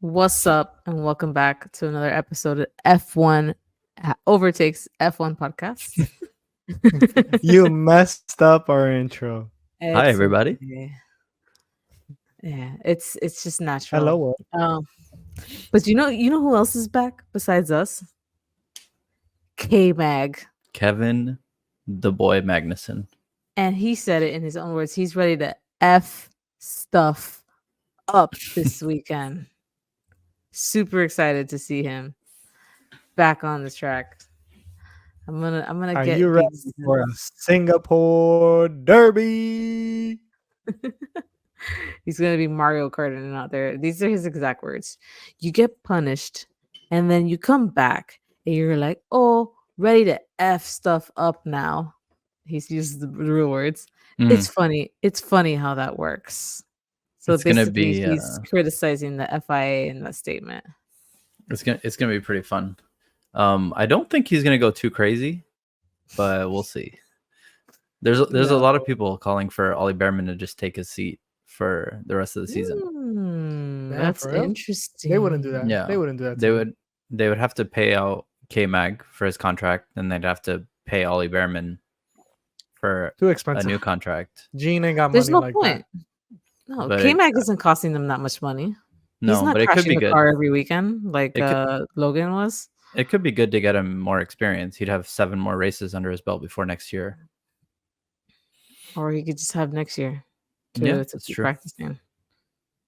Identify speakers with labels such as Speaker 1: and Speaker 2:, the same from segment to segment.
Speaker 1: What's up, and welcome back to another episode of F1 Overtakes F1 podcast.
Speaker 2: You messed up our intro.
Speaker 3: Hi,
Speaker 1: It's
Speaker 3: everybody.
Speaker 1: okay. Yeah, it's just natural.
Speaker 2: Hello.
Speaker 1: Um, but you know who else is back besides us? K Mag,
Speaker 3: Kevin, the boy Magnuson.
Speaker 1: and he said it in his own words. He's ready to f stuff up this weekend. Super excited to see him back on the track. I'm gonna
Speaker 2: Are
Speaker 1: get
Speaker 2: you ready
Speaker 1: these.
Speaker 2: for a Singapore Derby?
Speaker 1: He's gonna be Mario Karting out there. These are his exact words. You get punished, and then you come back, and you're like, "Oh, ready to f stuff up now." He's used the real words. It's funny. It's funny how that works. So
Speaker 3: It's gonna
Speaker 1: basically,
Speaker 3: be
Speaker 1: he's criticizing the FIA in that statement.
Speaker 3: it's gonna be pretty fun. I don't think he's gonna go too crazy, but we'll see. There's a lot of people calling for Ollie Behrman to just take his seat for the rest of the season.
Speaker 2: Yeah,
Speaker 1: That's
Speaker 2: for real?
Speaker 1: interesting.
Speaker 2: They wouldn't do that.
Speaker 3: Yeah,
Speaker 2: They wouldn't do that.
Speaker 3: They would have to pay out K Mag for his contract, and they'd have to pay Ollie Behrman for
Speaker 2: Too
Speaker 3: a
Speaker 2: expensive.
Speaker 3: new contract.
Speaker 2: Gene ain't got
Speaker 1: There's
Speaker 2: money
Speaker 1: no
Speaker 2: like
Speaker 1: point.
Speaker 2: that.
Speaker 1: No,
Speaker 3: But
Speaker 1: K Mag isn't costing them that much money. He's
Speaker 3: No,
Speaker 1: not
Speaker 3: but it could
Speaker 1: crashing
Speaker 3: be
Speaker 1: the
Speaker 3: good.
Speaker 1: car every weekend like
Speaker 3: It
Speaker 1: Logan was.
Speaker 3: It could be good to get him more experience. He'd have 7 more races under his belt before next year.
Speaker 1: Or he could just have next year to,
Speaker 3: Yeah,
Speaker 1: to
Speaker 3: that's
Speaker 1: keep
Speaker 3: true.
Speaker 1: practicing.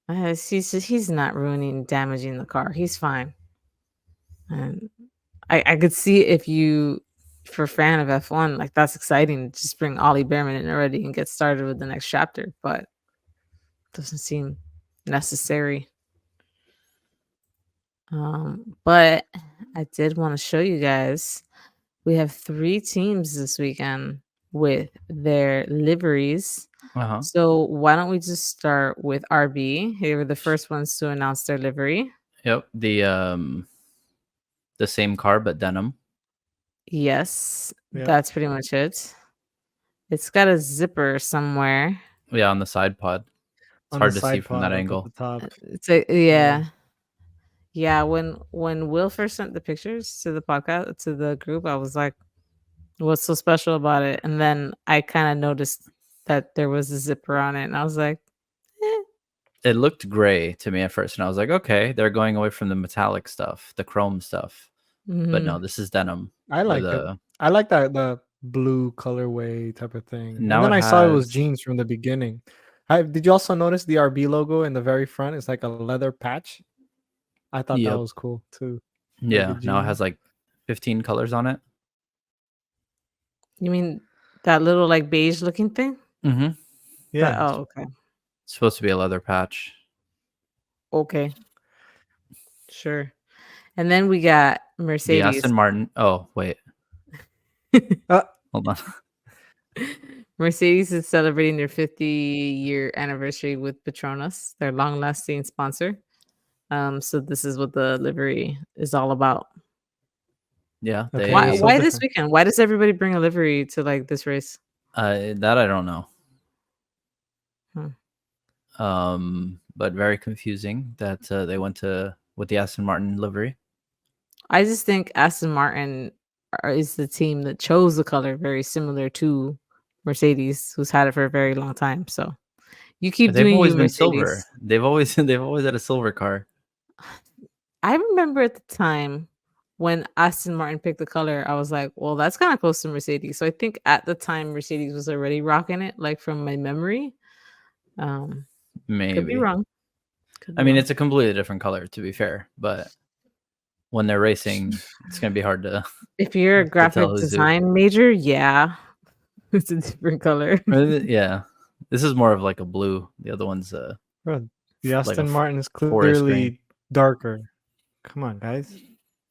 Speaker 1: He's not ruining, damaging the car. He's fine. And I could see if you, for a fan of F1, like that's exciting. Just bring Ollie Behrman in already and get started with the next chapter, but it doesn't seem necessary. But I did want to show you guys. We have 3 teams this weekend with their liveries.
Speaker 3: Uh-huh.
Speaker 1: So why don't we just start with RB? They were the first ones to announce their livery.
Speaker 3: Yep, the same car but denim.
Speaker 1: Yes,
Speaker 2: Yep.
Speaker 1: that's pretty much it. It's got a zipper somewhere.
Speaker 3: Yeah, on the side pod. It's
Speaker 2: On
Speaker 3: hard
Speaker 2: the
Speaker 3: to see
Speaker 2: side
Speaker 3: from
Speaker 2: pod
Speaker 3: that
Speaker 2: up
Speaker 3: angle.
Speaker 2: At the top.
Speaker 1: It's a yeah. When Will first sent the pictures to the podcast to the group, I was like, "What's so special about it?" And then I kind of noticed that there was a zipper on it, and I was like, eh.
Speaker 3: It looked gray to me at first, and I was like, okay, they're going away from the metallic stuff, the chrome stuff. But no, this is denim.
Speaker 2: I like
Speaker 3: the
Speaker 2: I like that the blue colorway type of thing.
Speaker 3: Now
Speaker 2: and then
Speaker 3: it
Speaker 2: I saw it was
Speaker 3: has-
Speaker 2: jeans from the beginning. Did you also notice the RB logo in the very front? It's like a leather patch. I thought
Speaker 3: Yep.
Speaker 2: that was cool too.
Speaker 3: Yeah,
Speaker 2: a
Speaker 3: now it
Speaker 2: jean.
Speaker 3: has like 15 colors on it.
Speaker 1: You mean that little like beige looking thing?
Speaker 3: Mm-hmm.
Speaker 2: Yeah.
Speaker 1: Oh, okay.
Speaker 3: It's supposed to be a leather patch.
Speaker 1: Okay. Sure. And then we got
Speaker 3: The
Speaker 1: Mercedes.
Speaker 3: Aston Martin. Oh, wait.
Speaker 2: Uh,
Speaker 3: Hold on.
Speaker 1: Mercedes is celebrating their 50-year anniversary with Petronas, their long-lasting sponsor. So this is what the livery is all about.
Speaker 3: Yeah.
Speaker 2: Okay.
Speaker 3: They,
Speaker 1: Why
Speaker 2: so
Speaker 1: this
Speaker 2: different.
Speaker 1: weekend? Why does everybody bring a livery to like this race?
Speaker 3: that I don't know.
Speaker 1: Hmm.
Speaker 3: But very confusing that they went with the Aston Martin livery.
Speaker 1: I just think Aston Martin is the team that chose the color very similar to Mercedes, who's had it for a very long time. So you keep
Speaker 3: They've
Speaker 1: doing
Speaker 3: always
Speaker 1: you,
Speaker 3: been
Speaker 1: Mercedes.
Speaker 3: silver. They've always had a silver car.
Speaker 1: I remember at the time when Aston Martin picked the color, I was like, well, that's kind of close to Mercedes. So I think at the time Mercedes was already rocking it, like from my memory.
Speaker 3: Maybe.
Speaker 1: Could be wrong.
Speaker 3: I mean, it's a completely different color, to be fair, but when they're racing, it's gonna be hard to.
Speaker 1: If you're a
Speaker 3: to
Speaker 1: graphic
Speaker 3: tell who's who.
Speaker 1: design major, yeah, it's a different color.
Speaker 3: Yeah, this is more of like a blue. The other one's
Speaker 2: Bro, the Aston
Speaker 3: like a
Speaker 2: Martin is
Speaker 3: forest green.
Speaker 2: clearly darker. Come on, guys.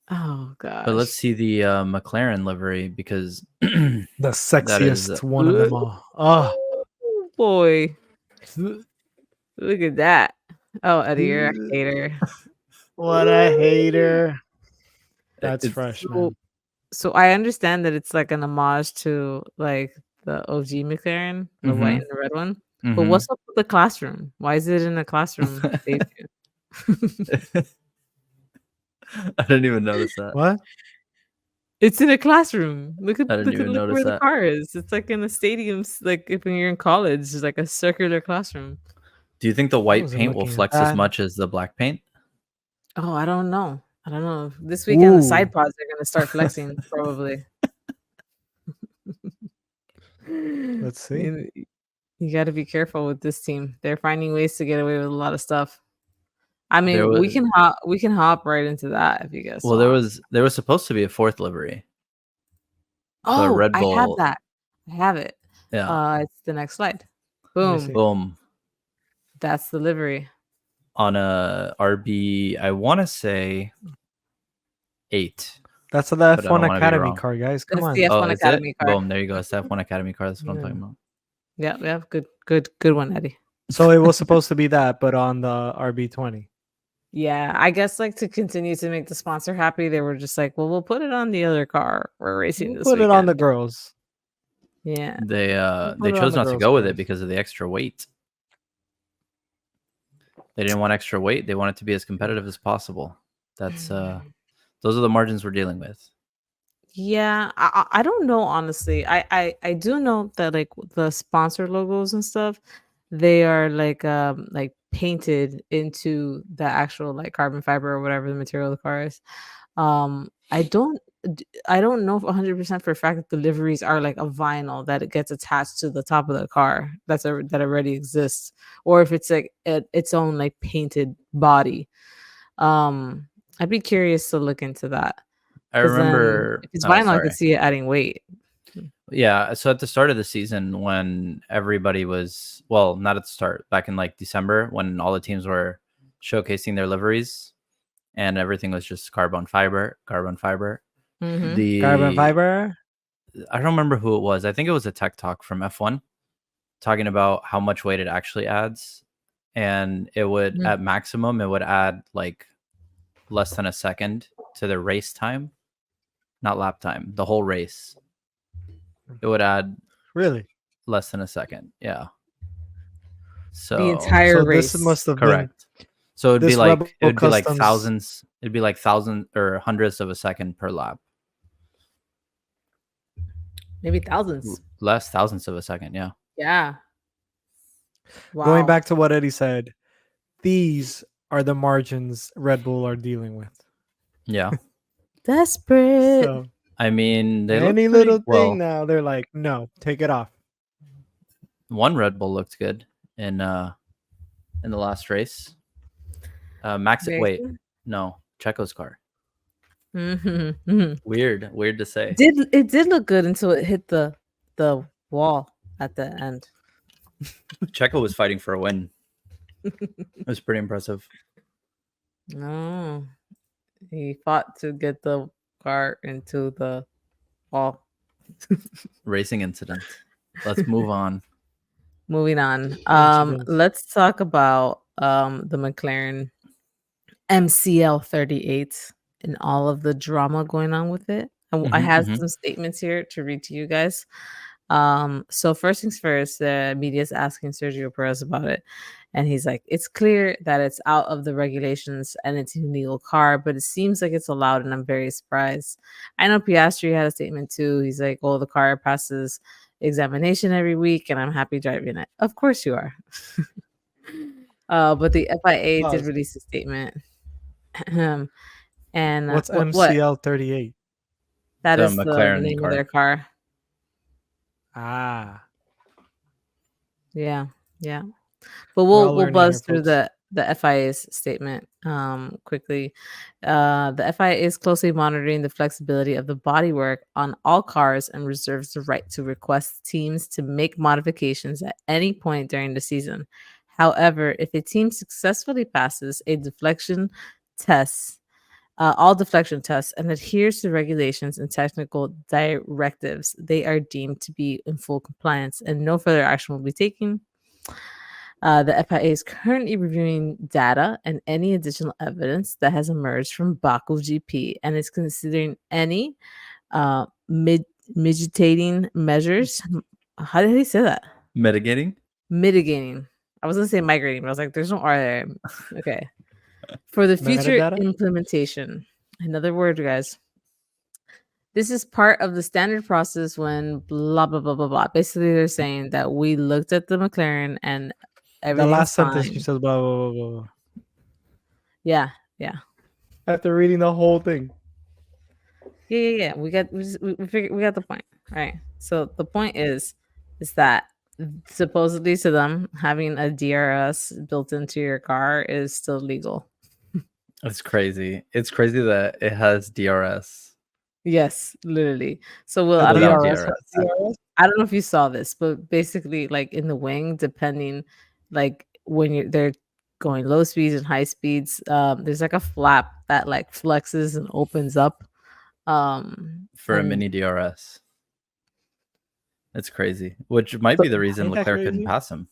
Speaker 1: Oh gosh.
Speaker 3: But let's see the McLaren livery because
Speaker 2: The sexiest
Speaker 3: is,
Speaker 2: one of them all. Oh,
Speaker 1: Oh, boy, look at that. Oh, Eddie, you're a hater.
Speaker 2: what a hater. That's
Speaker 3: it's-
Speaker 2: fresh, man.
Speaker 1: So I understand that it's like an homage to like the OG McLaren, the white and the red one. But
Speaker 3: Mhm.
Speaker 1: what's up with the classroom? Why is it in a classroom station?
Speaker 3: I didn't even notice that.
Speaker 2: What?
Speaker 1: It's in a classroom. Look at
Speaker 3: I didn't even
Speaker 1: look
Speaker 3: notice
Speaker 1: where the
Speaker 3: that.
Speaker 1: car is. It's like in a stadium, like if when you're in college, it's like a circular classroom.
Speaker 3: Do you think the
Speaker 2: I
Speaker 3: white
Speaker 2: wasn't
Speaker 3: paint will
Speaker 2: looking at
Speaker 3: flex as
Speaker 2: that.
Speaker 3: much as the black paint?
Speaker 1: Oh, I don't know. I don't know. This weekend, the side
Speaker 2: Ooh.
Speaker 1: pods are gonna start flexing probably.
Speaker 2: Let's see.
Speaker 1: You got to be careful with this team. They're finding ways to get away with a lot of stuff. I
Speaker 3: There
Speaker 1: mean,
Speaker 3: was
Speaker 1: we can hop right into that if you guys
Speaker 3: well, there
Speaker 1: want.
Speaker 3: was supposed to be a fourth livery, but
Speaker 1: Oh,
Speaker 3: Red
Speaker 1: I have
Speaker 3: Bull,
Speaker 1: that. I have it.
Speaker 3: yeah,
Speaker 1: It's the next slide.
Speaker 2: Let me
Speaker 1: Boom.
Speaker 2: see.
Speaker 3: boom,
Speaker 1: That's the livery.
Speaker 3: on a RB. I want to say 8,
Speaker 2: That's the
Speaker 3: but I
Speaker 2: F1
Speaker 3: don't want to be
Speaker 2: Academy
Speaker 3: wrong.
Speaker 2: car, guys. Come
Speaker 1: That's
Speaker 2: on.
Speaker 1: the
Speaker 3: Oh,
Speaker 1: F1
Speaker 3: is it?
Speaker 1: Academy car.
Speaker 3: Boom, there you go. It's the F1 Academy car. That's what I'm
Speaker 2: Yeah.
Speaker 3: talking about.
Speaker 1: Yeah. Good one, Eddie.
Speaker 2: So it was supposed to be that, but on the RB20.
Speaker 1: Yeah, I guess like to continue to make the sponsor happy, they were just like, well, we'll put it on the other car we're racing
Speaker 2: We'll
Speaker 1: this
Speaker 2: put it on the
Speaker 1: weekend.
Speaker 2: girls.
Speaker 1: Yeah.
Speaker 3: They
Speaker 2: put it on
Speaker 3: chose
Speaker 2: the
Speaker 3: not to
Speaker 2: girls'
Speaker 3: go with it
Speaker 2: cars.
Speaker 3: because of the extra weight. They didn't want extra weight. They want it to be as competitive as possible. That's those are the margins we're dealing with.
Speaker 1: Yeah, I don't know honestly. I do know that like the sponsor logos and stuff, they are like painted into the actual like carbon fiber or whatever the material of the car is. I don't I don't know 100% for a fact that the liveries are like a vinyl that it gets attached to the top of the car that already exists, or if it's like its own like painted body. I'd be curious to look into that.
Speaker 3: I
Speaker 1: 'Cause then
Speaker 3: remember.
Speaker 1: if it's
Speaker 3: Oh,
Speaker 1: vinyl, I could
Speaker 3: sorry.
Speaker 1: see it adding weight.
Speaker 3: Yeah. So at the start of the season, when everybody was, well, not at the start, back in like December, when all the teams were showcasing their liveries and everything was just carbon fiber, carbon fiber.
Speaker 1: Mhm.
Speaker 2: Carbon fiber.
Speaker 3: I don't remember who it was. I think it was a tech talk from F1 talking about how much weight it actually adds. And it would,
Speaker 1: Mm.
Speaker 3: at maximum, it would add like less than a second to the race time, not lap time, the whole race. It would add
Speaker 2: Really?
Speaker 3: less than a second. Yeah.
Speaker 1: The
Speaker 3: So
Speaker 1: entire
Speaker 2: So this
Speaker 1: race.
Speaker 2: must have been
Speaker 3: correct. So it'd be
Speaker 2: this
Speaker 3: like
Speaker 2: Rebel
Speaker 3: it would be like
Speaker 2: Customs.
Speaker 3: thousands. It'd be like thousands or hundredths of a second per lap.
Speaker 1: Maybe thousands.
Speaker 3: Less, thousands of a second. Yeah.
Speaker 1: Yeah. Wow.
Speaker 2: Going back to what Eddie said, these are the margins Red Bull are dealing with.
Speaker 3: Yeah.
Speaker 1: Desperate.
Speaker 2: So
Speaker 3: I mean, they look
Speaker 2: any
Speaker 3: pretty
Speaker 2: little
Speaker 3: well.
Speaker 2: thing now, they're like, no, take it off.
Speaker 3: One Red Bull looked good in the last race. Max, wait,
Speaker 1: Very-
Speaker 3: no, Checo's car.
Speaker 1: Mhm, mhm.
Speaker 3: Weird to say.
Speaker 1: It did look good until it hit the wall at the end.
Speaker 3: Checo was fighting for a win. It was pretty impressive.
Speaker 1: No. He fought to get the car into the wall.
Speaker 3: Racing incident. Let's move on.
Speaker 1: Moving on.
Speaker 2: Incidents.
Speaker 1: Let's talk about the McLaren MCL 38 and all of the drama going on with it. I had some statements here to read to you guys. So first things first, the media is asking Sergio Perez about it, and he's like, "It's clear that it's out of the regulations and it's an illegal car, but it seems like it's allowed, and I'm very surprised." I know Piastri had a statement too. He's like, "Oh, the car passes examination every week, and I'm happy driving it." Of course you are. But the FIA did
Speaker 2: Pause.
Speaker 1: release a statement. And
Speaker 2: What's
Speaker 1: what
Speaker 2: MCL 38?
Speaker 1: that
Speaker 3: The
Speaker 1: is the
Speaker 3: McLaren
Speaker 1: name
Speaker 3: car.
Speaker 1: of their car.
Speaker 2: Ah,
Speaker 1: Yeah. But
Speaker 2: all
Speaker 1: we'll
Speaker 2: learning
Speaker 1: buzz
Speaker 2: here,
Speaker 1: through
Speaker 2: folks.
Speaker 1: the FIA's statement quickly. The FIA is closely monitoring the flexibility of the bodywork on all cars and reserves the right to request teams to make modifications at any point during the season. However, if a team successfully passes a deflection test, all deflection tests, and adheres to regulations and technical directives, they are deemed to be in full compliance and no further action will be taken. The FIA is currently reviewing data and any additional evidence that has emerged from Baku GP and is considering any mitigating measures. How did he say that?
Speaker 3: Mitigating.
Speaker 1: Mitigating. I was going to say migrating, but I was like, there's no R there. Okay. For the future
Speaker 2: Metadata?
Speaker 1: implementation, another word, guys. This is part of the standard process when blah blah blah blah blah. Basically, they're saying that we looked at the McLaren and
Speaker 2: The
Speaker 1: everything's
Speaker 2: last sentence she
Speaker 1: fine.
Speaker 2: says blah blah blah blah. Blah.
Speaker 1: Yeah, yeah,
Speaker 2: After reading the whole thing.
Speaker 1: yeah. We got the point, right? So the point is that supposedly to them having a DRS built into your car is still legal.
Speaker 3: It's crazy. It's crazy that it has DRS.
Speaker 1: Yes, literally. So, Will,
Speaker 2: The
Speaker 1: I don't know.
Speaker 3: Without
Speaker 2: DRS.
Speaker 3: DRS.
Speaker 1: I don't know if you saw this, but basically, like in the wing, depending, like when they're going low speeds and high speeds, there's like a flap that like flexes and opens up.
Speaker 3: For a
Speaker 1: And
Speaker 3: mini DRS. It's crazy. Which might
Speaker 1: so,
Speaker 3: be the reason
Speaker 2: Ain't that
Speaker 3: Leclerc couldn't
Speaker 2: crazy?
Speaker 3: pass him.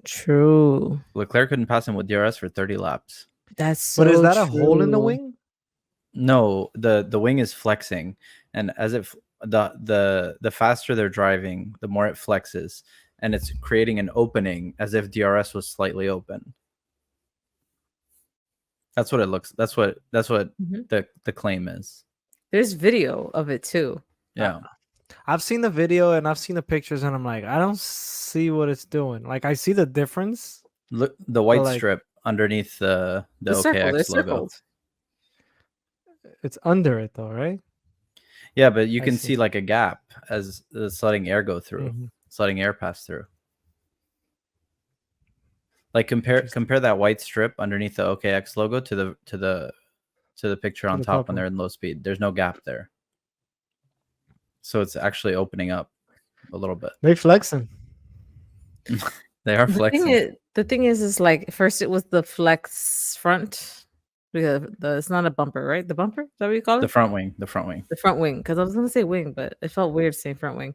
Speaker 1: true.
Speaker 3: Leclerc couldn't pass him with DRS for 30 laps.
Speaker 1: That's
Speaker 2: But is
Speaker 1: so
Speaker 2: that a hole in the
Speaker 1: true.
Speaker 2: wing?
Speaker 3: No, the wing is flexing, and as if the faster they're driving, the more it flexes, and it's creating an opening as if DRS was slightly open. That's what it looks. That's what
Speaker 1: Mhm.
Speaker 3: the claim is.
Speaker 1: There's video of it too.
Speaker 3: Yeah.
Speaker 2: I've seen the video and I've seen the pictures and I'm like, I don't see what it's doing. Like I see the difference.
Speaker 3: Look, the white
Speaker 2: like-
Speaker 3: strip underneath the
Speaker 1: circle, they're
Speaker 3: OKX logo.
Speaker 1: circled.
Speaker 2: It's under it though, right?
Speaker 3: Yeah, but you
Speaker 2: I
Speaker 3: can
Speaker 2: see.
Speaker 3: see like a gap as it's letting air go through.
Speaker 2: Mhm.
Speaker 3: It's letting air pass through. Like compare that white strip underneath the OKX logo to the picture on
Speaker 2: the
Speaker 3: top
Speaker 2: top
Speaker 3: when
Speaker 2: one.
Speaker 3: they're in low speed. There's no gap there. So it's actually opening up a little bit.
Speaker 2: They flexing.
Speaker 3: They are
Speaker 1: The
Speaker 3: flexing.
Speaker 1: thing is like first it was the flex front. Because it's not a bumper, right? The bumper? Is that what you call it?
Speaker 3: The front wing. The front wing.
Speaker 1: The front wing, because I was gonna say wing, but it felt weird saying front wing.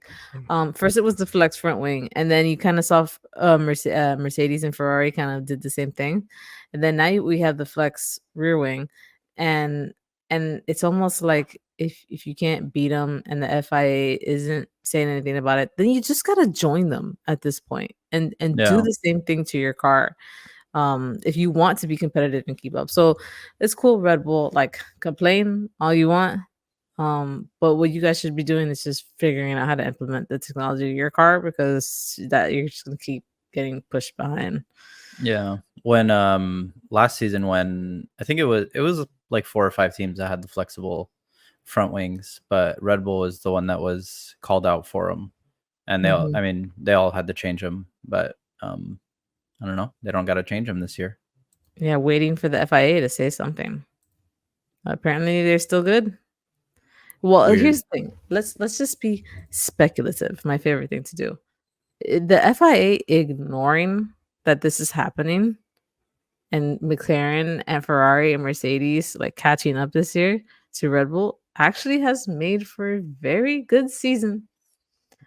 Speaker 1: First it was the flex front wing, and then you kind of saw Mercedes and Ferrari kind of did the same thing, and then now we have the flex rear wing, and it's almost like if you can't beat them and the FIA isn't saying anything about it, then you just gotta join them at this point and do
Speaker 3: Yeah.
Speaker 1: the same thing to your car. If you want to be competitive and keep up. So it's cool, Red Bull, like complain all you want. But what you guys should be doing is just figuring out how to implement the technology to your car, because that you're just gonna keep getting pushed behind.
Speaker 3: Yeah. When last season, when I think it was like 4 or 5 teams that had the flexible front wings, but Red Bull was the one that was called out for them, and they all, I mean, they all had to change them, but I don't know, they don't got to change them this year.
Speaker 1: Yeah, waiting for the FIA to say something. Apparently they're still good. Well,
Speaker 3: Weird.
Speaker 1: here's the thing. Let's just be speculative. My favorite thing to do. The FIA ignoring that this is happening, and McLaren and Ferrari and Mercedes like catching up this year to Red Bull actually has made for a very good season.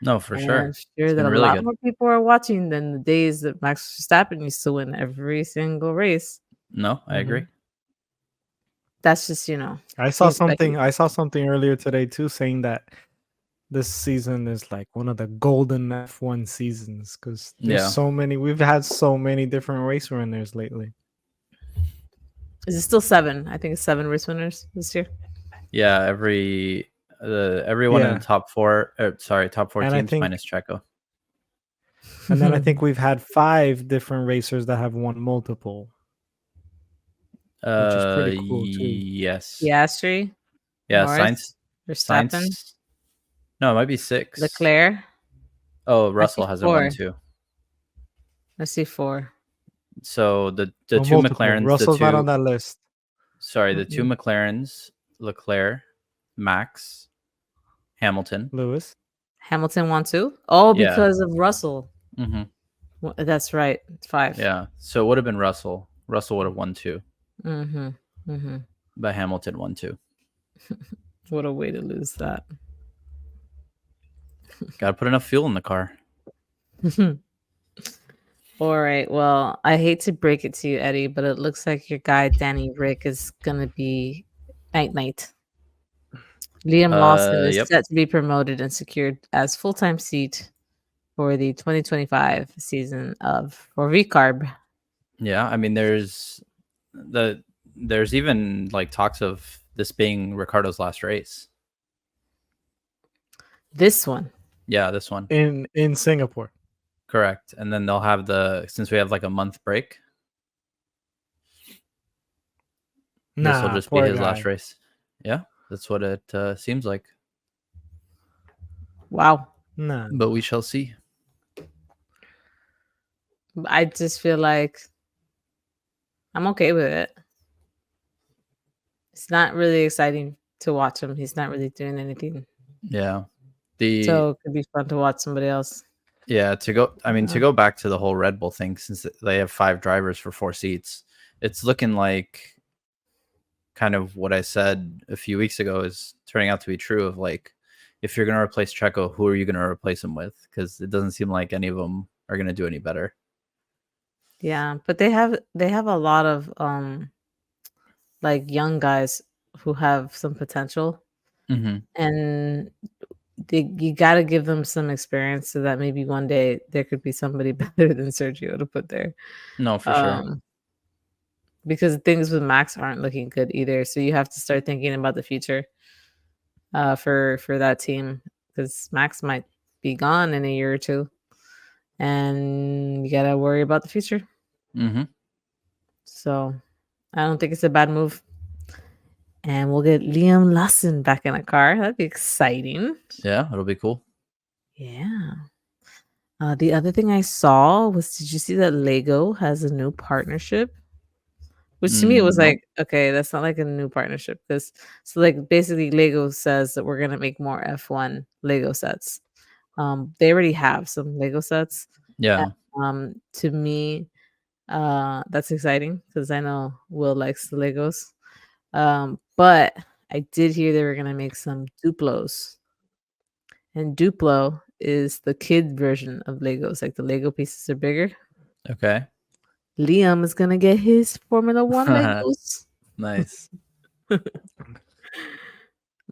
Speaker 3: No, for
Speaker 1: And
Speaker 3: sure.
Speaker 1: I'm sure
Speaker 3: It's
Speaker 1: that
Speaker 3: been
Speaker 1: a
Speaker 3: really
Speaker 1: lot
Speaker 3: good.
Speaker 1: more people are watching than the days that Max Verstappen used to win every single race.
Speaker 3: No, I agree.
Speaker 1: That's just, you know,
Speaker 2: I saw
Speaker 1: being
Speaker 2: something.
Speaker 1: speculative.
Speaker 2: I saw something earlier today too, saying that this season is like one of the golden F1 seasons because there's
Speaker 3: Yeah.
Speaker 2: so many. We've had so many different race winners lately.
Speaker 1: Is it still 7? I think it's 7 race winners this year.
Speaker 3: Yeah, everyone in
Speaker 2: Yeah.
Speaker 3: the top 4, top 4
Speaker 2: And I
Speaker 3: teams
Speaker 2: think-
Speaker 3: minus Checo.
Speaker 2: And then I think we've had 5 different racers that have won multiple. Which is pretty cool, too.
Speaker 3: Yes.
Speaker 1: Piastri,
Speaker 3: Yeah,
Speaker 1: Norris, Verstappen,
Speaker 3: Sainz. No, it might be 6.
Speaker 1: Leclerc.
Speaker 3: Oh, Russell
Speaker 1: see
Speaker 3: hasn't won
Speaker 1: 4.
Speaker 3: 2.
Speaker 1: I see 4.
Speaker 3: So the
Speaker 2: Oh,
Speaker 3: 2
Speaker 2: multiple.
Speaker 3: McLarens,
Speaker 2: Russell's
Speaker 3: the
Speaker 2: not
Speaker 3: 2
Speaker 2: on that list.
Speaker 3: sorry, the 2 McLarens, Leclerc, Max, Hamilton.
Speaker 2: Lewis.
Speaker 1: Hamilton won 2? Oh,
Speaker 3: Yeah.
Speaker 1: because of Russell.
Speaker 3: Hmm.
Speaker 1: Well, that's right. It's 5.
Speaker 3: Yeah, so it would have been Russell. Russell would have won 2,
Speaker 1: Mm-hmm. Mm-hmm.
Speaker 3: but Hamilton won 2.
Speaker 1: What a way to lose that.
Speaker 3: Got to put enough fuel in the car.
Speaker 1: All right. Well, I hate to break it to you, Eddie, but it looks like your guy Danny Rick is gonna be night. Liam Lawson is
Speaker 3: Yep.
Speaker 1: set to be promoted and secured as full-time seat for the 2025 season for VCARB.
Speaker 3: Yeah, I mean, there's there's even like talks of this being Ricardo's last race.
Speaker 1: This one.
Speaker 3: Yeah, this one.
Speaker 2: In Singapore.
Speaker 3: Correct. And then they'll have since we have like a month break. This will just be his last race. Yeah, that's what it seems like.
Speaker 1: Wow.
Speaker 2: Nah.
Speaker 3: But we shall see.
Speaker 1: I just feel like I'm okay with it. It's not really exciting to watch him. He's not really doing anything.
Speaker 3: Yeah.
Speaker 1: So it could be fun to watch somebody else.
Speaker 3: Yeah, to go back to the whole Red Bull thing, since they have 5 drivers for 4 seats, it's looking like kind of what I said a few weeks ago is turning out to be true of like, if you're going to replace Checo, who are you going to replace him with? Because it doesn't seem like any of them are going to do any better.
Speaker 1: Yeah, but they have a lot of like young guys who have some potential, and you got to give them some experience so that maybe one day there could be somebody better than Sergio to put there.
Speaker 3: No, for sure.
Speaker 1: Because things with Max aren't looking good either, so you have to start thinking about the future for that team, because Max might be gone in a year or two, and you got to worry about the future. So I don't think it's a bad move. And we'll get Liam Lawson back in a car. That'd be exciting.
Speaker 3: Yeah, it'll be cool.
Speaker 1: Yeah. The other thing I saw was, did you see that Lego has a new partnership? Which to me, it was like, okay, that's not like a new partnership. So like basically Lego says that we're going to make more F1 Lego sets. They already have some Lego sets.
Speaker 3: Yeah.
Speaker 1: To me, that's exciting because I know Will likes the Legos. But I did hear they were going to make some Duplos. And Duplo is the kid version of Legos. Like the Lego pieces are bigger.
Speaker 3: Okay.
Speaker 1: Liam is going to get his Formula One Legos.
Speaker 3: Nice.
Speaker 1: I'm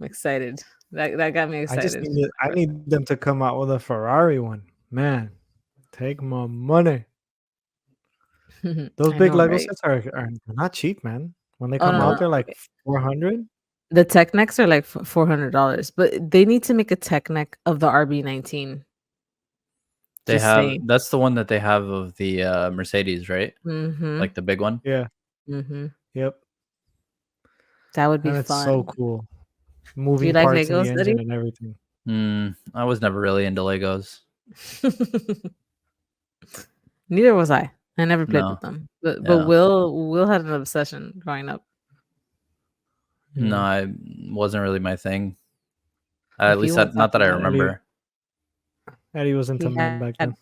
Speaker 1: excited. That got me excited.
Speaker 2: I need them to come out with a Ferrari one. Man, take my money. Those big Lego sets are not cheap, man. When they come out, they're like 400.
Speaker 1: The Tech Necks are like $400, but they need to make a Tech Neck of the RB19.
Speaker 3: That's the one that they have of the Mercedes, right? Like the big one.
Speaker 2: Yeah. Yep.
Speaker 1: That would be fun.
Speaker 2: It's so cool. Moving parts Legos, in the engine and everything.
Speaker 3: I was never really into Legos.
Speaker 1: Neither was I. I never played with them. But Will had an obsession growing up.
Speaker 3: No, it wasn't really my thing. At least not that I remember.
Speaker 2: Eddie was into men back then.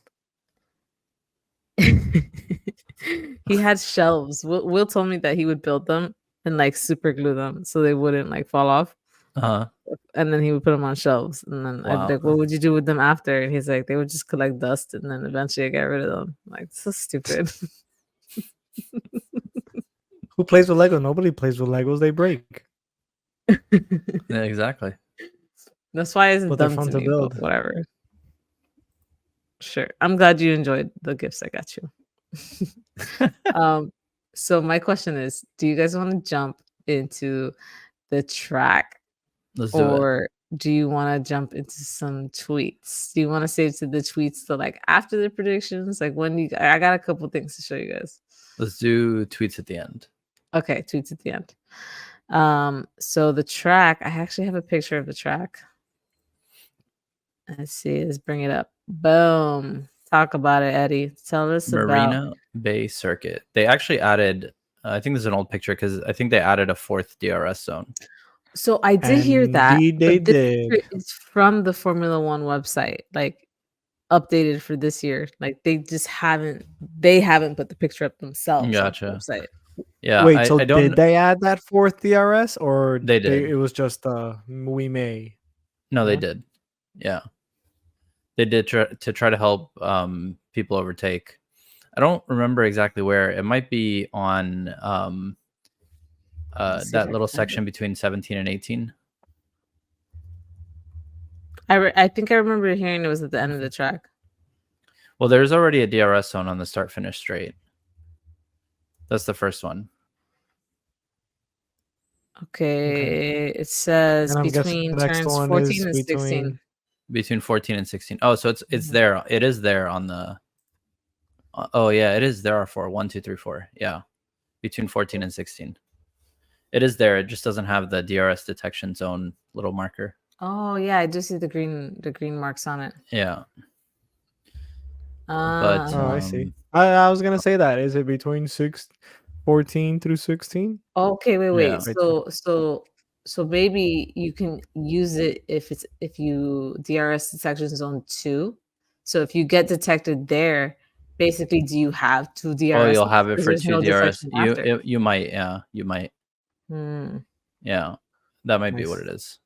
Speaker 1: He had shelves. Will told me that he would build them and like super glue them so they wouldn't like fall off. And then he would put them on shelves. And then I'd be like, what would you do with them after? And he's like, they would just collect dust and then eventually I get rid of them. I'm like, so stupid.
Speaker 2: Who plays with Lego? Nobody plays with Legos. They break.
Speaker 3: Yeah, exactly.
Speaker 1: That's why it's dumb to me, but whatever. Sure. I'm glad you enjoyed the gifts I got you. So my question is, do you guys want to jump into the track?
Speaker 3: Let's do it.
Speaker 1: Or do you want to jump into some tweets? Do you want to save to the tweets to like after the predictions? Like when I got a couple things to show you guys.
Speaker 3: Let's do tweets at the end.
Speaker 1: Okay, tweets at the end. So the track, I actually have a picture of the track. Let's see, let's bring it up. Boom. Talk about it, Eddie. Tell us about
Speaker 3: Marina Bay Circuit. They actually added, I think this is an old picture because I think they added a 4th DRS zone.
Speaker 1: So I did hear that.
Speaker 2: They did.
Speaker 1: It's from the Formula One website, like updated for this year. Like they haven't put the picture up themselves.
Speaker 3: Gotcha.
Speaker 1: On the website.
Speaker 3: Yeah.
Speaker 2: Wait, so did they add that 4th DRS or
Speaker 3: they did?
Speaker 2: It was just we may.
Speaker 3: No, they did. Yeah. They did to try to help people overtake. I don't remember exactly where. It might be on that little section between 17 and 18.
Speaker 1: I think I remember hearing it was at the end of the track.
Speaker 3: Well, there's already a DRS zone on the start-finish straight. That's the first one.
Speaker 1: Okay, it says
Speaker 2: And I'm guessing
Speaker 1: between
Speaker 2: the next
Speaker 1: turns
Speaker 2: one
Speaker 1: 14
Speaker 2: is
Speaker 1: and 16.
Speaker 3: Between 14 and 16. Oh, so it's
Speaker 1: Mhm.
Speaker 3: there. It is there on the. Oh yeah, it is. There are 4. 1, 2, 3, 4. Yeah, between 14 and 16. It is there. It just doesn't have the DRS detection zone little marker.
Speaker 1: Oh yeah, I do see the green marks on it.
Speaker 3: Yeah, but
Speaker 2: Oh, I see. I was gonna say that. Is it between 14 through 16?
Speaker 1: Okay, wait.
Speaker 3: yeah.
Speaker 2: Right there.
Speaker 1: So maybe you can use it if you DRS detection zone 2. So if you get detected there, basically, do you have 2
Speaker 3: Oh, you'll
Speaker 1: DRSs?
Speaker 3: have it
Speaker 1: Because
Speaker 3: for
Speaker 1: there's
Speaker 3: 2
Speaker 1: no
Speaker 3: DRS.
Speaker 1: detection after.
Speaker 3: You might. Yeah, you might.
Speaker 1: Hmm,
Speaker 3: Yeah, that might be what
Speaker 2: Nice.
Speaker 3: it is.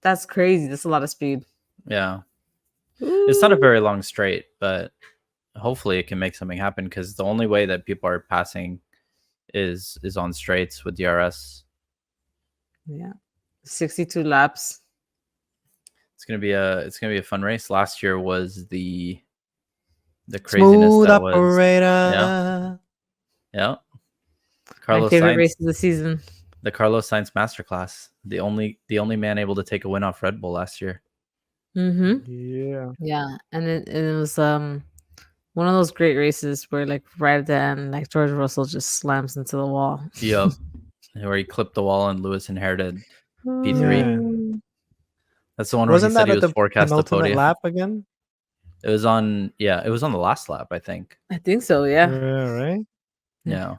Speaker 1: that's crazy. That's a lot of speed.
Speaker 3: Yeah, it's not a
Speaker 1: Ooh.
Speaker 3: very long straight, but hopefully it can make something happen because the only way that people are passing is on straights with DRS.
Speaker 1: Yeah, 62 laps.
Speaker 3: It's gonna be a fun race. Last year was the craziness
Speaker 2: Smooth
Speaker 3: that was.
Speaker 2: operator.
Speaker 3: Yeah.
Speaker 1: My
Speaker 3: Carlos
Speaker 1: favorite race
Speaker 3: Sainz,
Speaker 1: of the season.
Speaker 3: the Carlos Sainz masterclass, the only man able to take a win off Red Bull last year.
Speaker 1: Mm-hmm.
Speaker 2: Yeah.
Speaker 1: Yeah, and it was one of those great races where like right at the end, like George Russell just slams into the wall.
Speaker 3: Yep, where he clipped the wall and Lewis inherited P3.
Speaker 2: Man.
Speaker 3: That's the one where he
Speaker 2: Wasn't
Speaker 3: said
Speaker 2: that
Speaker 3: he
Speaker 2: at
Speaker 3: was
Speaker 2: the
Speaker 3: forecast the
Speaker 2: penultimate
Speaker 3: podium.
Speaker 2: lap again?
Speaker 3: It was on the last lap, I think.
Speaker 1: I think so, yeah.
Speaker 2: Yeah, right?
Speaker 3: Yeah.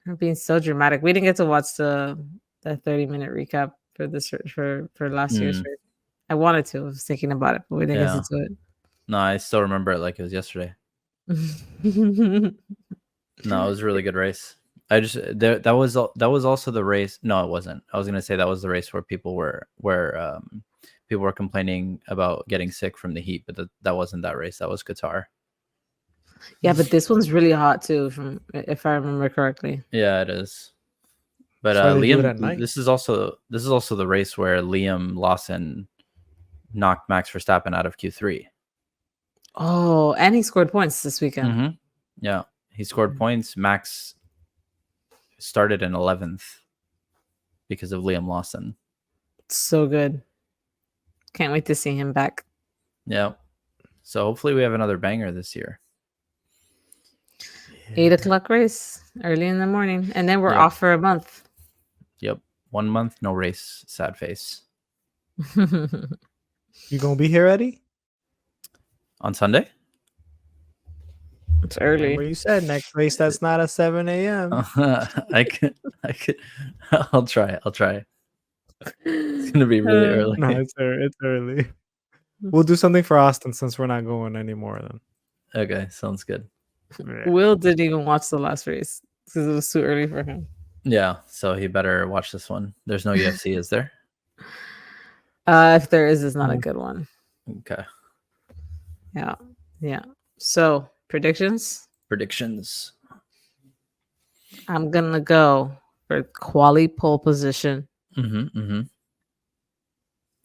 Speaker 1: I'm being so dramatic. We didn't get to watch the 30-minute recap for this for last year's
Speaker 3: Mm,
Speaker 1: race. I wanted to. I was thinking about it, but we didn't
Speaker 3: yeah.
Speaker 1: get to
Speaker 3: No, I still remember it like it was yesterday.
Speaker 1: do it.
Speaker 3: No, it was a really good race. I just that was also the race. No, it wasn't. I was gonna say that was the race where people were complaining about getting sick from the heat, but that wasn't that race. That was Qatar.
Speaker 1: Yeah, but this one's really hot too, from if I remember correctly.
Speaker 3: Yeah, it is. But
Speaker 2: That's why they do it
Speaker 3: Liam,
Speaker 2: at night.
Speaker 3: this is also the race where Liam Lawson knocked Max Verstappen out of Q3.
Speaker 1: Oh, and he scored points this weekend.
Speaker 3: Mm-hmm. Yeah, he scored points. Max started in 11th because of Liam Lawson.
Speaker 1: So good. Can't wait to see him back.
Speaker 3: Yeah. So hopefully we have another banger this year.
Speaker 1: 8 o'clock race early in the morning, and then we're
Speaker 3: Yep.
Speaker 1: off for a month.
Speaker 3: Yep. 1 month, no race. Sad face.
Speaker 2: You gonna be here, Eddie?
Speaker 3: On Sunday?
Speaker 1: It's early.
Speaker 2: Remember you said next race that's not at 7 a.m.
Speaker 3: I could. I'll try. It's gonna be really early.
Speaker 2: No, it's early. We'll do something for Austin since we're not going anymore then.
Speaker 3: Okay, sounds good.
Speaker 2: Yeah.
Speaker 1: Will didn't even watch the last race because it was too early for him.
Speaker 3: Yeah, so he better watch this one. There's no UFC, is there?
Speaker 1: If there is, it's not a good one.
Speaker 3: Okay.
Speaker 1: Yeah. So predictions.
Speaker 3: Predictions.
Speaker 1: I'm gonna go for quali pole position.
Speaker 3: Mm-hmm. Mm-hmm.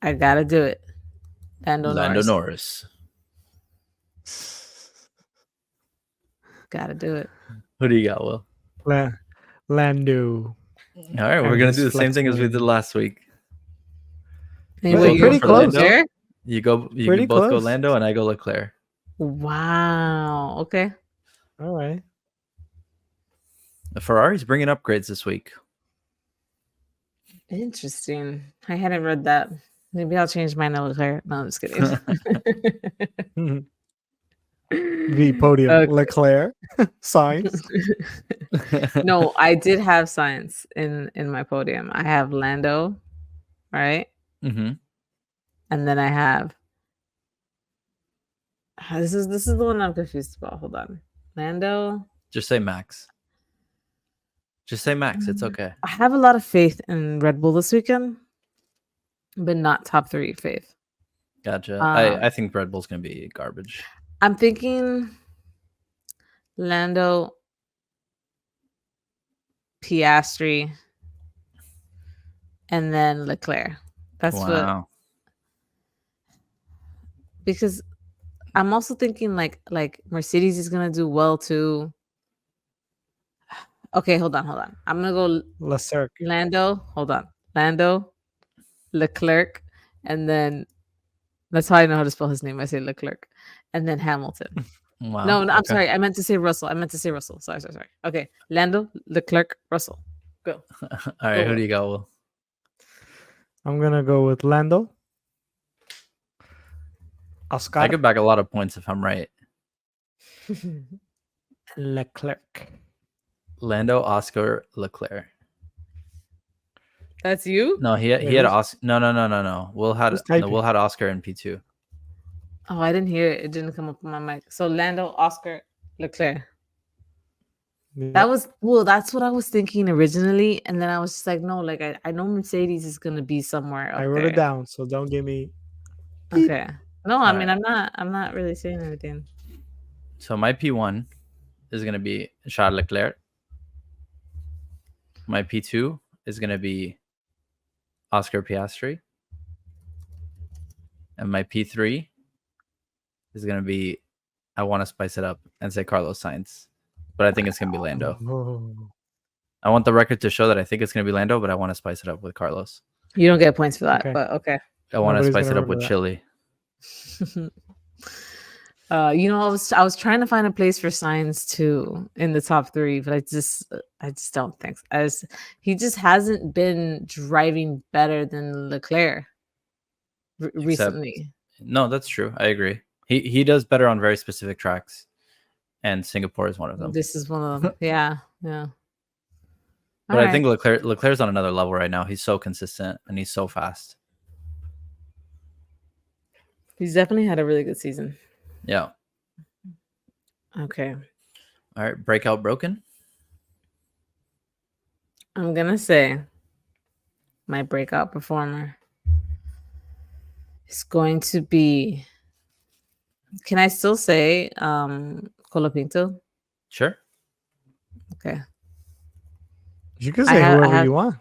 Speaker 1: I gotta do it. Lando Norris.
Speaker 3: Norris.
Speaker 1: Gotta do it.
Speaker 3: Who do you got, Will?
Speaker 2: Lando.
Speaker 3: All right, we're
Speaker 2: And
Speaker 3: gonna
Speaker 2: his
Speaker 3: do the same
Speaker 2: flex
Speaker 3: thing as we
Speaker 2: lane.
Speaker 3: did last week.
Speaker 1: Hey,
Speaker 2: Well,
Speaker 1: wait,
Speaker 2: pretty
Speaker 1: you're
Speaker 2: close.
Speaker 1: there?
Speaker 3: You
Speaker 2: Pretty
Speaker 3: both go
Speaker 2: close.
Speaker 3: Lando and I go Leclerc.
Speaker 1: Wow. Okay.
Speaker 2: All right.
Speaker 3: The Ferrari's bringing upgrades this week.
Speaker 1: Interesting. I hadn't read that. Maybe I'll change mine to Leclerc. No, I'm just kidding.
Speaker 2: V podium.
Speaker 1: Okay.
Speaker 2: Leclerc. Sainz.
Speaker 1: No, I did have Sainz in my podium. I have Lando, right?
Speaker 3: Mm-hmm.
Speaker 1: And then I have this is the one I'm confused about. Hold on. Lando.
Speaker 3: Just say Max. Just say Max. It's okay.
Speaker 1: I have a lot of faith in Red Bull this weekend, but not top 3 faith.
Speaker 3: Gotcha. I think Red Bull's gonna be garbage.
Speaker 1: I'm thinking Lando, Piastri, and then Leclerc. That's what, because I'm also thinking like Mercedes is gonna do well too. Okay, hold on. I'm gonna go
Speaker 2: Leclerc.
Speaker 1: Lando. Hold on, Lando, Leclerc, and then that's how I know how to spell his name. I say Leclerc, and then Hamilton.
Speaker 3: Wow.
Speaker 1: No, I'm
Speaker 3: Okay.
Speaker 1: sorry. I meant to say Russell. Sorry. Okay, Lando, Leclerc, Russell. Go.
Speaker 3: All right. Who do you got, Will?
Speaker 2: I'm gonna go with Lando. Oscar.
Speaker 3: I could back a lot of points if I'm right.
Speaker 2: Leclerc.
Speaker 3: Lando, Oscar, Leclerc.
Speaker 1: That's you?
Speaker 3: No, he had
Speaker 2: who's-
Speaker 3: Oscar. No. Will had
Speaker 2: who's typing?
Speaker 3: Oscar in P2.
Speaker 1: Oh, I didn't hear it. It didn't come up on my mic. So Lando, Oscar, Leclerc.
Speaker 2: Yeah.
Speaker 1: That's what I was thinking originally, and then I was just like, no, like I know Mercedes is gonna be somewhere.
Speaker 2: I wrote it down, so don't give me.
Speaker 1: Okay. No, I mean
Speaker 3: Alright.
Speaker 1: I'm not really saying anything.
Speaker 3: So my P1 is gonna be Charles Leclerc. My P2 is gonna be Oscar Piastri. And my P3 is gonna be I want to spice it up and say Carlos Sainz. But I think it's gonna be Lando.
Speaker 2: Oh.
Speaker 3: I want the record to show that I think it's gonna be Lando, but I want to spice it up with Carlos.
Speaker 1: You don't get points for that,
Speaker 2: Okay.
Speaker 1: but okay.
Speaker 3: I want to
Speaker 2: Nobody's
Speaker 3: spice
Speaker 2: gonna
Speaker 3: it up with
Speaker 2: remember
Speaker 3: chili.
Speaker 1: I was trying to find a place for Sainz too in the top 3, but I just don't think he just hasn't been driving better than Leclerc recently.
Speaker 3: No, that's true. I agree. He does better on very specific tracks, and Singapore is one of them.
Speaker 1: This is one of them. Yeah.
Speaker 3: But I think Leclerc's on another level right now. He's so consistent and he's so fast.
Speaker 1: He's definitely had a really good season.
Speaker 3: Yeah.
Speaker 1: Okay.
Speaker 3: All right. Breakout broken.
Speaker 1: I'm gonna say my breakout performer is going to be. Can I still say Colapinto?
Speaker 3: Sure.
Speaker 1: Okay.
Speaker 2: You can say whoever you want.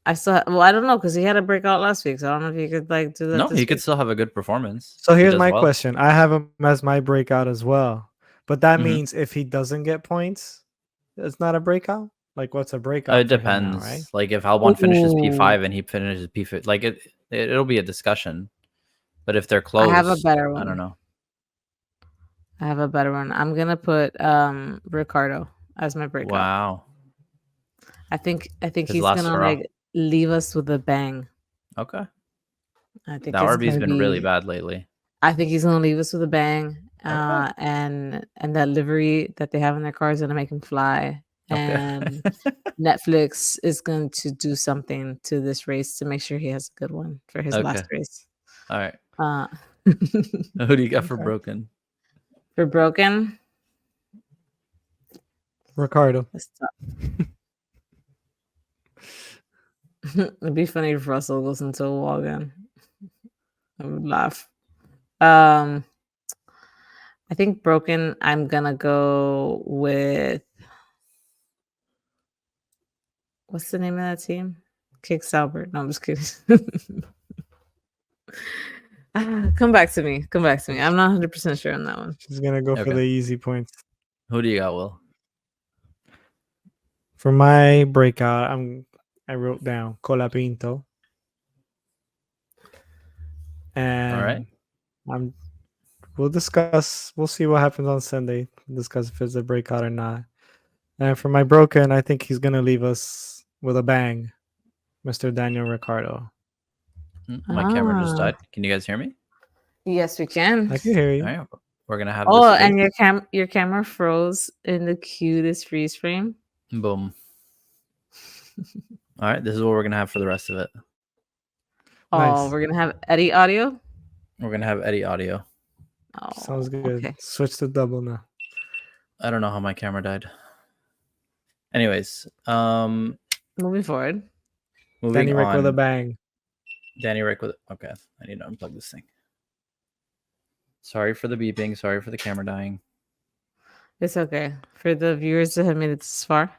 Speaker 1: I don't know because he had a breakout last week, so I don't know if you could like do that.
Speaker 3: No, he could still have a good performance.
Speaker 2: So here's my question. I have him as my breakout as well. But that
Speaker 3: Mhm.
Speaker 2: means if he doesn't get points, it's not a breakout? Like what's a breakout?
Speaker 3: It
Speaker 2: for him
Speaker 3: depends.
Speaker 2: now, right?
Speaker 3: Like if Albon finishes
Speaker 1: Ooh.
Speaker 3: P5 and he finishes P5, like it'll be a discussion. But if they're close,
Speaker 1: I have a better one.
Speaker 3: I don't know.
Speaker 1: I have a better one. I'm gonna put Ricardo as my breakout.
Speaker 3: Wow.
Speaker 1: I think
Speaker 3: His
Speaker 1: he's
Speaker 3: last
Speaker 1: gonna
Speaker 3: hurrah.
Speaker 1: like leave us with a bang.
Speaker 3: Okay.
Speaker 1: I think
Speaker 3: The
Speaker 1: it's
Speaker 3: RB's
Speaker 1: gonna
Speaker 3: been really
Speaker 1: be-
Speaker 3: bad lately.
Speaker 1: I think he's gonna leave us with a bang.
Speaker 3: Okay.
Speaker 1: And that livery that they have in their car is gonna make him fly.
Speaker 3: Okay.
Speaker 1: And Netflix is going to do something to this race to make sure he has a good one for his last race.
Speaker 3: All right.
Speaker 1: Who
Speaker 3: do you got for broken?
Speaker 1: For broken?
Speaker 2: Ricardo.
Speaker 1: It'd be funny if Russell goes into a wall again. I would laugh. I think broken. I'm gonna go with what's the name of that team? Kick Sauber. No, I'm just kidding. Come back to me. I'm not 100% sure on that one.
Speaker 2: She's gonna go for the easy points.
Speaker 3: Who do you got, Will?
Speaker 2: For my breakout, I wrote down Colapinto. And we'll discuss. We'll see what happens on Sunday. Discuss if it's a breakout or not. And for my broken, I think he's gonna leave us with a bang, Mr. Daniel Ricciardo.
Speaker 3: My camera just died. Can you guys hear me?
Speaker 1: Yes, we can.
Speaker 2: I can hear you.
Speaker 3: All right. We're gonna have.
Speaker 1: Oh, and your camera froze in the cutest freeze frame.
Speaker 3: Boom. All right. This is what we're gonna have for the rest of it.
Speaker 1: Oh,
Speaker 2: Nice.
Speaker 1: we're gonna have Eddie audio.
Speaker 3: We're gonna have Eddie audio.
Speaker 1: Oh,
Speaker 2: Sounds good.
Speaker 1: Okay.
Speaker 2: Switch to double now.
Speaker 3: I don't know how my camera died. Anyways,
Speaker 1: moving forward.
Speaker 2: Danny Rick with a bang.
Speaker 3: Danny Rick with okay. I need to unplug this thing. Sorry for the beeping. Sorry for the camera dying.
Speaker 1: It's okay. For the viewers that have made it this far,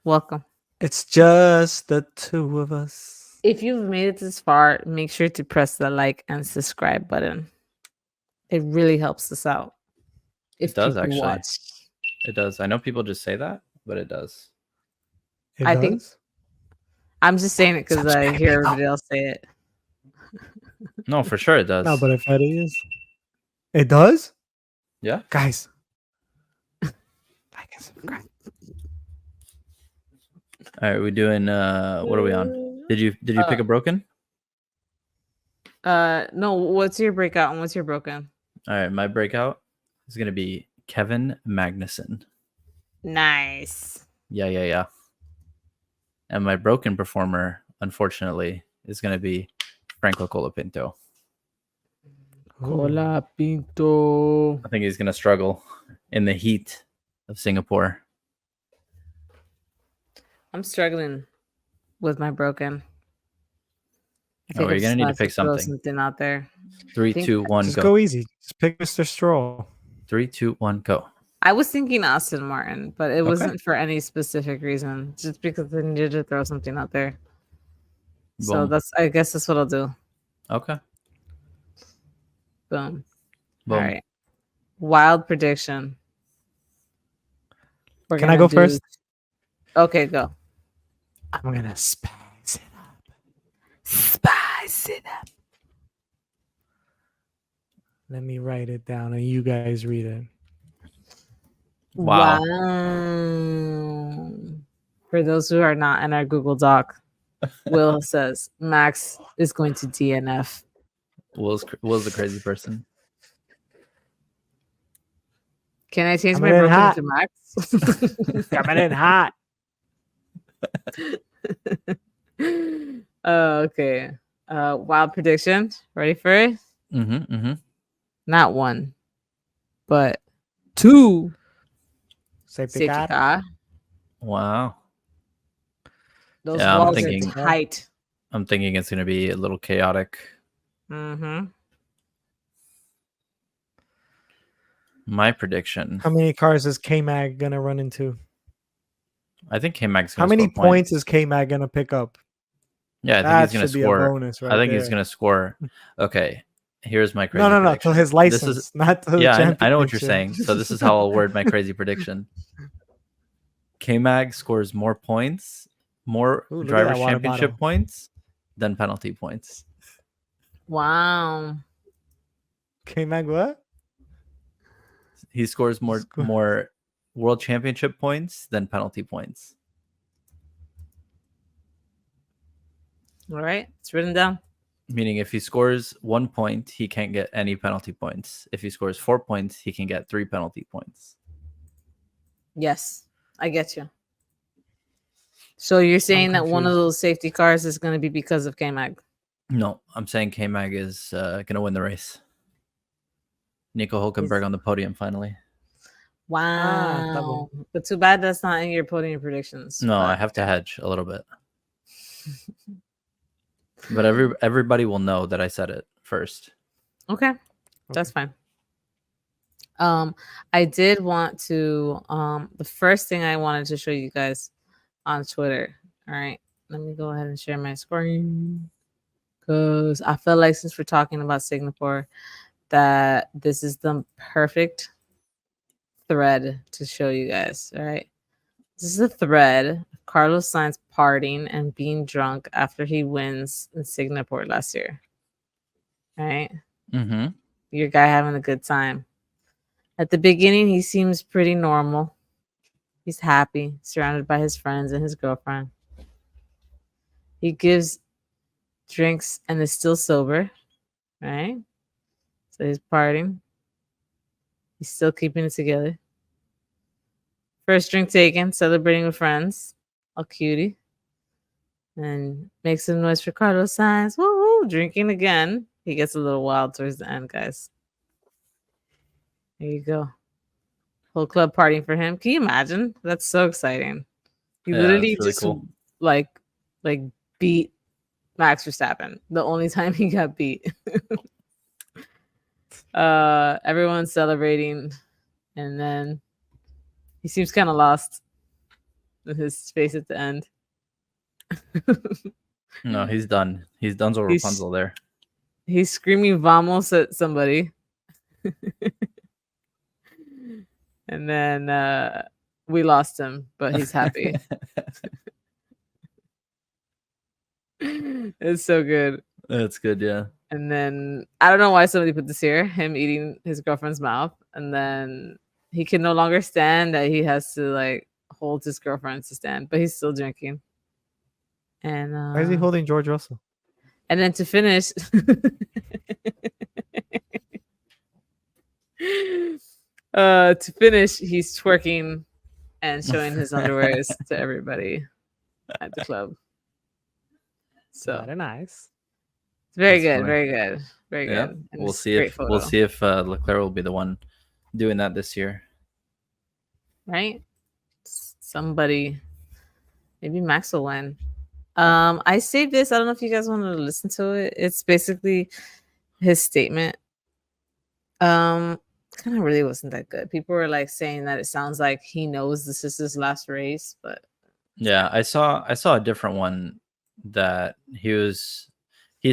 Speaker 1: welcome.
Speaker 2: It's just the two of us.
Speaker 1: If you've made it this far, make sure to press the like and subscribe button. It really helps us out.
Speaker 3: It does actually. It does. I know people just say that, but it does.
Speaker 1: I think
Speaker 2: does?
Speaker 1: I'm just saying it because I hear everybody else say it.
Speaker 3: No, for sure it does.
Speaker 2: No, but if it is, it does.
Speaker 3: Yeah.
Speaker 2: Guys, like and subscribe.
Speaker 3: All right, we doing what are we on? Did you pick a broken?
Speaker 1: No, what's your breakout and what's your broken?
Speaker 3: All right, my breakout is gonna be Kevin Magnussen.
Speaker 1: Nice.
Speaker 3: Yeah. And my broken performer, unfortunately, is gonna be Franco Colapinto.
Speaker 1: Colapinto.
Speaker 3: I think he's gonna struggle in the heat of Singapore.
Speaker 1: I'm struggling with my broken. I
Speaker 3: Oh,
Speaker 1: think
Speaker 3: you're
Speaker 1: I'm
Speaker 3: gonna need to
Speaker 1: have
Speaker 3: pick
Speaker 1: throw
Speaker 3: something.
Speaker 1: out there.
Speaker 3: 3, 2, 1,
Speaker 2: Just
Speaker 3: go.
Speaker 2: go easy. Just pick Mr. Stroll.
Speaker 3: 3, 2, 1, go.
Speaker 1: I was thinking Aston Martin, but it
Speaker 3: Okay.
Speaker 1: wasn't for any specific reason. Just because I needed to throw something out there. So
Speaker 3: Boom.
Speaker 1: I guess that's what I'll do.
Speaker 3: Okay.
Speaker 1: Boom.
Speaker 3: Boom.
Speaker 1: All right. Wild prediction.
Speaker 2: Can I go first?
Speaker 1: Okay, go.
Speaker 2: I'm gonna spice it up.
Speaker 1: Spice it up.
Speaker 2: Let me write it down and you guys read it.
Speaker 3: Wow.
Speaker 1: For those who are not in our Google Doc, Will says Max is going to DNF.
Speaker 3: Will's the crazy person.
Speaker 1: Can I change
Speaker 2: Coming
Speaker 1: my
Speaker 2: in
Speaker 1: broken
Speaker 2: hot.
Speaker 1: to Max?
Speaker 2: Coming in hot.
Speaker 1: Okay. Wild prediction. Ready for it?
Speaker 3: Mm-hmm.
Speaker 1: Not one, but two.
Speaker 2: Safety car.
Speaker 1: car.
Speaker 3: Wow.
Speaker 1: Those
Speaker 3: Yeah,
Speaker 1: walls are tight.
Speaker 3: I'm thinking it's gonna be a little chaotic.
Speaker 1: Mm-hmm.
Speaker 3: My prediction.
Speaker 2: How many cars is K-Mag gonna run into?
Speaker 3: I think K-Mag's
Speaker 2: How
Speaker 3: gonna
Speaker 2: many
Speaker 3: score
Speaker 2: points is K-Mag gonna pick up?
Speaker 3: Yeah, I think
Speaker 2: That
Speaker 3: he's gonna
Speaker 2: should be a
Speaker 3: score.
Speaker 2: bonus right
Speaker 3: I think
Speaker 2: there.
Speaker 3: he's gonna score. Okay, here's my crazy
Speaker 2: No,
Speaker 3: prediction.
Speaker 2: to his license, not to the championship.
Speaker 3: I know what you're saying. So this is how I'll word my crazy prediction. K-Mag scores more points, more
Speaker 2: Ooh, look at
Speaker 3: drivers'
Speaker 2: that water
Speaker 3: championship
Speaker 2: bottle.
Speaker 3: points than penalty points.
Speaker 1: Wow.
Speaker 2: K-Mag what?
Speaker 3: He scores more world championship points than penalty points.
Speaker 1: All right, it's written down.
Speaker 3: Meaning if he scores 1 point, he can't get any penalty points. If he scores 4 points, he can get 3 penalty points.
Speaker 1: Yes, I get you. So you're saying that one of those safety cars is going to be because of K-Mag?
Speaker 3: No, I'm saying K-Mag is going to win the race. Nico Hulkenberg on the podium finally.
Speaker 1: Wow. But too bad that's not in your podium predictions.
Speaker 3: No, I have to hedge a little bit. But everybody will know that I said it first.
Speaker 1: Okay. That's fine. I did want to the first thing I wanted to show you guys on Twitter. All right. Let me go ahead and share my screen. Because I feel like since we're talking about Singapore, that this is the perfect thread to show you guys. All right. This is a thread of Carlos Sainz partying and being drunk after he wins in Singapore last year. All right.
Speaker 3: Mm-hmm.
Speaker 1: Your guy having a good time. At the beginning, he seems pretty normal. He's happy, surrounded by his friends and his girlfriend. He gives drinks and is still sober, right? So he's partying. He's still keeping it together. First drink taken, celebrating with friends. All cutie. And makes some noise for Carlos Sainz. Woo, drinking again. He gets a little wild towards the end, guys. There you go. Whole club partying for him. Can you imagine? That's so exciting. He literally
Speaker 3: really
Speaker 1: just
Speaker 3: cool.
Speaker 1: like beat Max Verstappen. The only time he got beat. Everyone's celebrating, and then he seems kind of lost with his face at the end.
Speaker 3: No, he's done. He's done so Rapunzel there.
Speaker 1: He's screaming "Vamos" at somebody. And then we lost him, but he's happy. It's so good.
Speaker 3: That's good, yeah.
Speaker 1: And then I don't know why somebody put this here, him eating his girlfriend's mouth, and then he can no longer stand, that he has to like hold his girlfriend to stand, but he's still drinking. And
Speaker 2: Why is he holding George Russell?
Speaker 1: and then to finish he's twerking and showing his underwears to everybody at the club. So
Speaker 2: Very nice.
Speaker 1: it's very
Speaker 3: That's
Speaker 1: good,
Speaker 3: funny.
Speaker 1: very good, very
Speaker 3: Yeah,
Speaker 1: good. And
Speaker 3: we'll
Speaker 1: it's a
Speaker 3: see
Speaker 1: great
Speaker 3: if
Speaker 1: photo,
Speaker 3: Leclerc will be the one doing that this year.
Speaker 1: right? Somebody, maybe Max will win. I saved this. I don't know if you guys want to listen to it. It's basically his statement. Kind of really wasn't that good. People were like saying that it sounds like he knows this is his last race, but
Speaker 3: Yeah, I saw a different one that he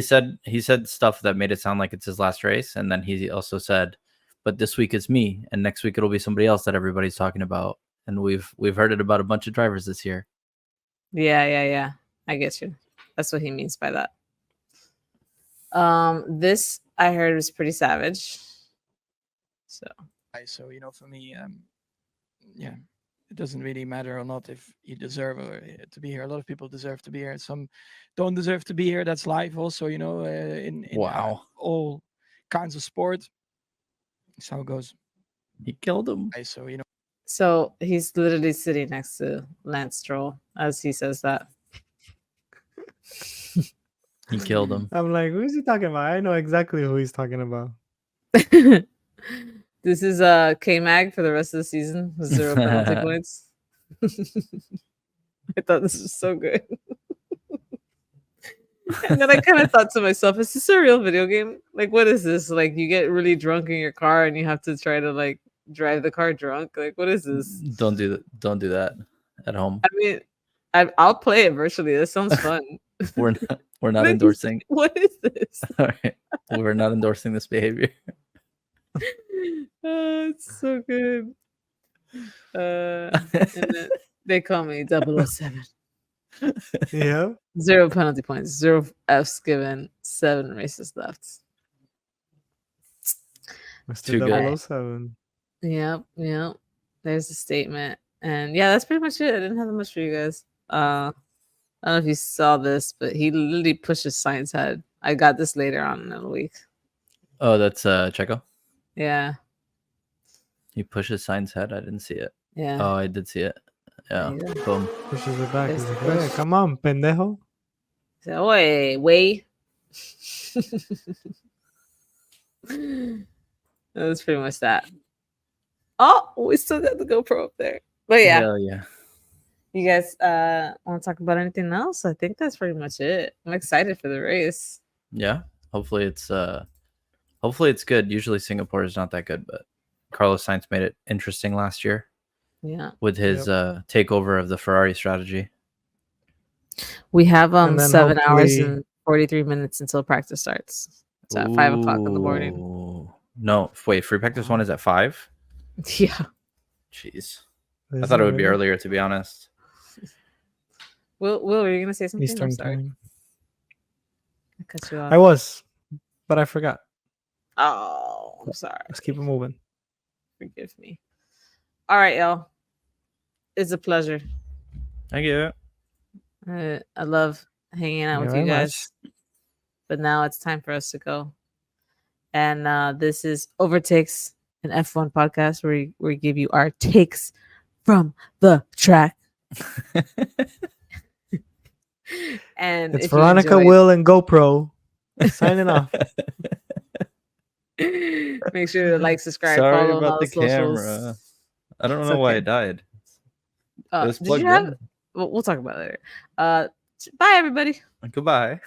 Speaker 3: said stuff that made it sound like it's his last race, and then he also said, but this week it's me, and next week it'll be somebody else that everybody's talking about, and we've heard it about a bunch of drivers this year.
Speaker 1: yeah. I get you. That's what he means by that. This I heard was pretty savage. So
Speaker 4: for me, yeah, it doesn't really matter or not if you deserve to be here. A lot of people deserve to be here. Some don't deserve to be here. That's life also, in
Speaker 3: Wow.
Speaker 4: all kinds of sport. That's how it goes.
Speaker 3: He killed him.
Speaker 1: So he's literally sitting next to Lance Stroll as he says that.
Speaker 3: He killed him.
Speaker 2: I'm like, who is he talking about? I know exactly who he's talking about.
Speaker 1: This is K-Mag for the rest of the season with 0 penalty points. I thought this was so good. And then I kind of thought to myself, is this a real video game? Like, what is this? Like, you get really drunk in your car and you have to try to like drive the car drunk. Like, what is this?
Speaker 3: Don't do that at home.
Speaker 1: I mean, I'll play it virtually. This sounds fun.
Speaker 3: We're not endorsing.
Speaker 1: What is this?
Speaker 3: All right. We're not endorsing this behavior.
Speaker 1: Oh, it's so good. And then they call me 007.
Speaker 2: Yeah.
Speaker 1: 0 penalty points, 0 Fs given, 7 races left.
Speaker 3: Too good.
Speaker 2: Mr. 007.
Speaker 1: Yep. There's the statement. And yeah, that's pretty much it. I didn't have that much for you guys. I don't know if you saw this, but he literally pushes Sainz head. I got this later on in the week.
Speaker 3: Oh, that's Checo?
Speaker 1: Yeah.
Speaker 3: He pushes Sainz head. I didn't see it.
Speaker 1: Yeah.
Speaker 3: Oh, I did see it. Yeah.
Speaker 1: There you go.
Speaker 3: Boom.
Speaker 2: Pushes it back.
Speaker 1: There's
Speaker 2: He's like,
Speaker 1: the
Speaker 2: "Hey,
Speaker 1: push."
Speaker 2: come on, pendejo.
Speaker 1: So, way. That's pretty much that. Oh, we still got the GoPro up there. But yeah.
Speaker 3: Hell yeah.
Speaker 1: You guys want to talk about anything else? I think that's pretty much it. I'm excited for the race.
Speaker 3: Yeah. Hopefully it's good. Usually Singapore is not that good, but Carlos Sainz made it interesting last year.
Speaker 1: Yeah.
Speaker 3: With his takeover of the Ferrari strategy.
Speaker 1: We have 7 hours
Speaker 2: hopefully-
Speaker 1: and 43 minutes until practice starts. It's at 5 o'clock in the morning.
Speaker 3: Ooh. No, wait, free practice 1 is at 5?
Speaker 1: Yeah.
Speaker 3: Jeez.
Speaker 2: Is
Speaker 3: I thought it would be
Speaker 2: really?
Speaker 3: earlier, to be honest.
Speaker 1: Will, were you gonna say something? I'm
Speaker 2: Eastern
Speaker 1: sorry.
Speaker 2: time.
Speaker 1: I cut you off.
Speaker 2: I was, but I forgot.
Speaker 1: Oh, I'm sorry.
Speaker 2: Let's keep it moving.
Speaker 1: Forgive me. All right, y'all. It's a pleasure.
Speaker 3: Thank you.
Speaker 1: I love hanging out with
Speaker 2: Very
Speaker 1: you guys. But now it's time for us to go. And this is Overtakes, an F1 podcast where we give you our takes from the track. And
Speaker 2: It's
Speaker 1: if you
Speaker 2: Veronica,
Speaker 1: enjoyed-
Speaker 2: Will, and GoPro signing off.
Speaker 1: Make sure to like, subscribe,
Speaker 3: Sorry
Speaker 1: follow on all
Speaker 3: about
Speaker 1: the
Speaker 3: the
Speaker 1: socials.
Speaker 3: camera. I don't
Speaker 1: It's
Speaker 3: know why
Speaker 1: okay.
Speaker 3: it died. It was
Speaker 1: Did
Speaker 3: plugged
Speaker 1: you have?
Speaker 3: in.
Speaker 1: We'll talk about it later. Bye, everybody.
Speaker 3: Goodbye.